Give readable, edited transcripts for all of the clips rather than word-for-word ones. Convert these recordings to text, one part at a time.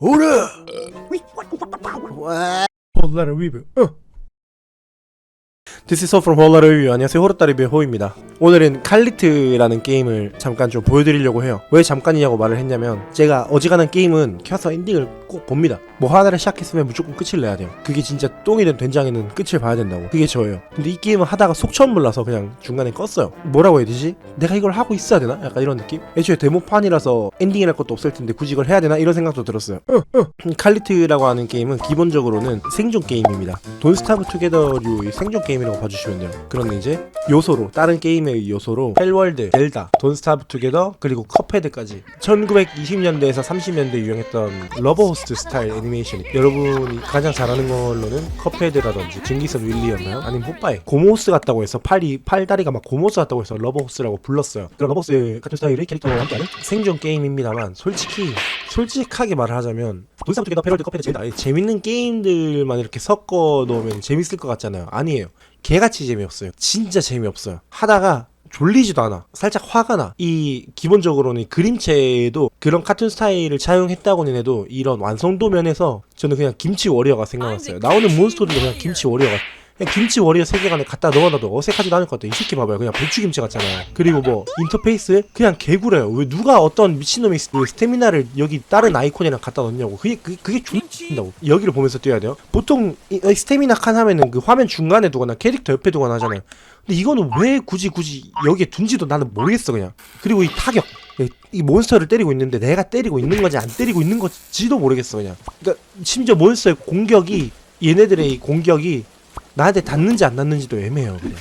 오라! 홀라라 리뷰. This is all from 홀라라 리뷰. 안녕하세요, 호르따 리뷰의 호입니다. 오늘은 칼리트라는 게임을 잠깐 좀 보여드리려고 해요. 왜 잠깐이냐고 말을 했냐면, 제가 어지간한 게임은 켜서 엔딩을 꼭 봅니다. 뭐 하나를 시작했으면 무조건 끝을 내야 돼요. 그게 진짜 똥이든 된장이든 끝을 봐야 된다고. 그게 저예요. 근데 이 게임은 하다가 속처음 몰라서 그냥 중간에 껐어요. 뭐라고 해야 되지? 내가 이걸 하고 있어야 되나? 약간 이런 느낌? 애초에 데모판이라서 엔딩이랄 것도 없을 텐데 굳이 이걸 해야 되나? 이런 생각도 들었어요. 칼리트라고 하는 게임은 기본적으로는 생존 게임입니다. 돈 스타브 투게더류의 생존 게임이라고 봐주시면 돼요. 그런데 이제 요소로, 다른 게임의 요소로 헬월드, 젤다, 돈 스타브 투게더, 그리고 컵헤드까지 1920년대에서 30년대 유행했던 러버호스트 스타일 애니메이션, 여러분이 가장 잘하는 걸로는 컵헤드라든지 징기스 윌리였나요? 아니면 뽀빠이, 고모스 같다고 해서 팔다리가 막 고모스 같다고 해서 러버호스라고 불렀어요. 그런 러버호스 같은 스타일의 캐릭터와 함께하는 생존 게임입니다만, 솔직하게 말을 하자면 돈 스타브 투게더, 헬월드, 컵헤드, 젤다, 재밌는 게임들만 이렇게 섞어 놓으면 재밌을 것 같잖아요. 아니에요. 개같이 재미없어요. 진짜 재미없어요. 하다가 졸리지도 않아. 살짝 화가 나. 이 기본적으로는 그림체도 그런 카툰 스타일을 차용했다고는 해도 이런 완성도 면에서 저는 그냥 김치 워리어가 생각났어요. 나오는 몬스터들도 그냥 김치 워리어가, 그냥 김치 워리어 세계관에 갖다 넣어놔도 어색하지도 않을 것 같아. 이 새끼 봐봐요. 그냥 배추김치 같잖아요. 그리고 뭐 인터페이스 그냥 개구려요. 왜 누가 어떤 미친놈이 스태미나를 여기 다른 아이콘이랑 갖다 넣냐고. 그게 존다고. 여기를 보면서 뛰어야 돼요. 보통 이 스태미나 칸 하면은 그 화면 중간에 두거나 캐릭터 옆에 두거나 하잖아요. 근데 이거는 왜 굳이 여기에 둔지도 나는 모르겠어 그냥. 그리고 이 타격, 이 몬스터를 때리고 있는데 내가 때리고 있는 건지 안 때리고 있는 건지도 모르겠어 그냥. 그러니까 심지어 몬스터의 공격이, 얘네들의 공격이 나한테 닿는지 안 닿는지도 애매해요 그냥.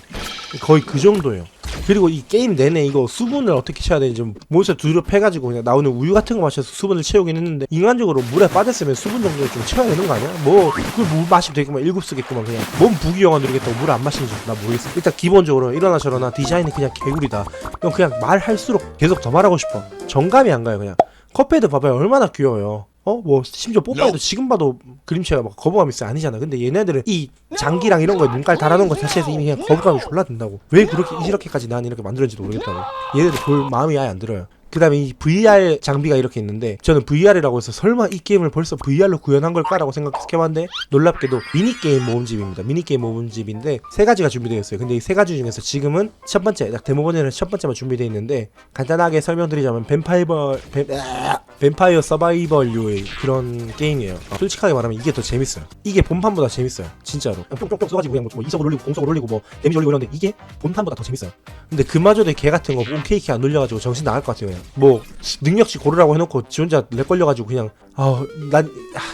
거의 그 정도예요. 그리고 이 게임 내내 이거 수분을 어떻게 채워야 되는지 몬스터 두드려 패가지고 그냥 나오는 우유 같은 거 마셔서 수분을 채우긴 했는데, 인간적으로 물에 빠졌으면 수분 정도는 좀 채워야 되는 거 아니야? 뭐 그걸 물 마시면 되겠구만, 7 쓰겠구만 그냥. 뭔 부귀영화 누리겠다고 물 안 마시는지 나 모르겠어. 일단 기본적으로 이러나 저러나 디자인이 그냥 개구리다. 그냥 말할수록 계속 더 말하고 싶어. 정감이 안 가요 그냥. 컵헤드 봐봐요, 얼마나 귀여워요. 뭐 심지어 뽀빠이도 지금 봐도 그림체가 막 거부감 있어요. 아니잖아. 근데 얘네들은 이 장기랑 이런 거에 눈깔 달아놓은 것 자체에서 이미 그냥 거부감이 졸라 든다고. 왜 이렇게까지 난 이렇게 만들었는지도 모르겠다고. 얘네들 볼 마음이 아예 안 들어요. 그 다음에 이 VR 장비가 이렇게 있는데, 저는 VR이라고 해서 설마 이 게임을 벌써 VR로 구현한 걸까라고 생각해봤는데, 놀랍게도 미니게임 모음집입니다. 미니게임 모음집인데 3가지가 준비되어 있어요. 근데 이 3가지 중에서 지금은 첫 번째, 딱 데모 버전에는 첫 번째만 준비되어 있는데, 간단하게 설명드리자면 뱀파이어 서바이벌류의 그런 게임이에요. 솔직하게 말하면 이게 더 재밌어요. 이게 본판보다 재밌어요. 진짜로. 뿅뿅뿅 써가지고 그냥 뭐 이석을 올리고 공속을 올리고 뭐 데미지 올리고 이러는데 이게 본판보다 더 재밌어요. 근데 그마저도 개 같은 거 홈케이키 안 눌려가지고 정신 나갈 것 같아요 그냥. 뭐 능력치 고르라고 해놓고 지 혼자 렉 걸려가지고 그냥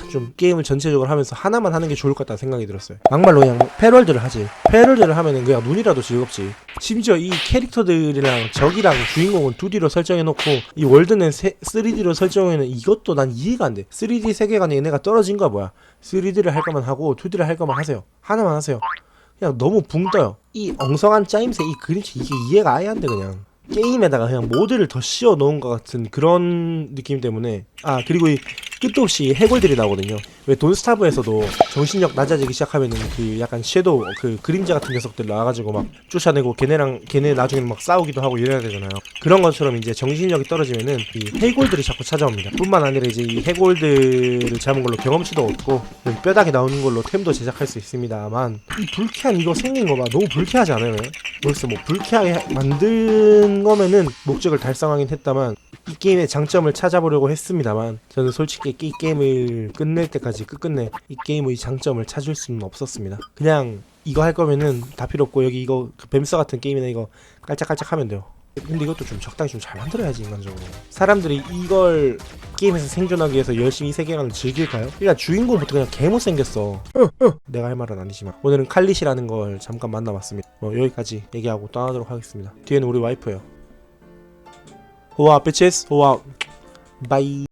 좀 게임을 전체적으로 하면서 하나만 하는 게 좋을 것 같다는 생각이 들었어요. 막말로 그냥 패럴드를 하지. 패럴드를 하면은 그냥 눈이라도 즐겁지. 심지어 이 캐릭터들이랑 적이랑 주인공은 2D로 설정해놓고 이 월드는 3D로 설정해놓은 이것도 난 이해가 안 돼. 3D 세계관에 얘네가 떨어진 거야 뭐야. 3D를 할 거면 하고 2D를 할 거면 하세요. 하나만 하세요. 그냥 너무 붕 떠요. 이 엉성한 짜임새, 이 그림체, 이게 이해가 아예 안 돼 그냥. 게임에다가 그냥 모드를 더 씌워 놓은 것 같은 그런 느낌 때문에. 그리고 이 끝도 없이 해골들이 나오거든요. 왜 돈스타브에서도 정신력 낮아지기 시작하면은 그 약간 섀도우, 그 그림자 같은 녀석들 나와가지고 막 쫓아내고 걔네 나중에는 막 싸우기도 하고 이래야 되잖아요. 그런 것처럼 이제 정신력이 떨어지면은 이 해골들이 자꾸 찾아옵니다. 뿐만 아니라 이제 이 해골들을 잡은 걸로 경험치도 얻고 뼈다귀 나오는 걸로 템도 제작할 수 있습니다만, 이 불쾌한 이거 생긴 거 봐. 너무 불쾌하지 않아요? 벌써 뭐 불쾌하게 만든 거면은 목적을 달성하긴 했다만, 이 게임의 장점을 찾아보려고 했습니다만, 저는 솔직히 이 게임을 끝낼 때까지 끝끝내 이 게임의 장점을 찾을 수는 없었습니다. 그냥 이거 할 거면은 다 필요 없고, 여기 이거 그 뱀서 같은 게임이나 이거 깔짝깔짝 하면 돼요. 근데 이것도 좀 적당히 좀 잘 만들어야지 인간적으로. 사람들이 이걸 게임에서 생존하기 위해서 열심히 이 세계관을 즐길까요? 일단 주인공부터 그냥 개못생겼어. 내가 할 말은 아니지만 오늘은 칼릿이라는 걸 잠깐 만나봤습니다. 여기까지 얘기하고 떠나도록 하겠습니다. 뒤에는 우리 와이프예요. 호와 비치스, 호와 바이.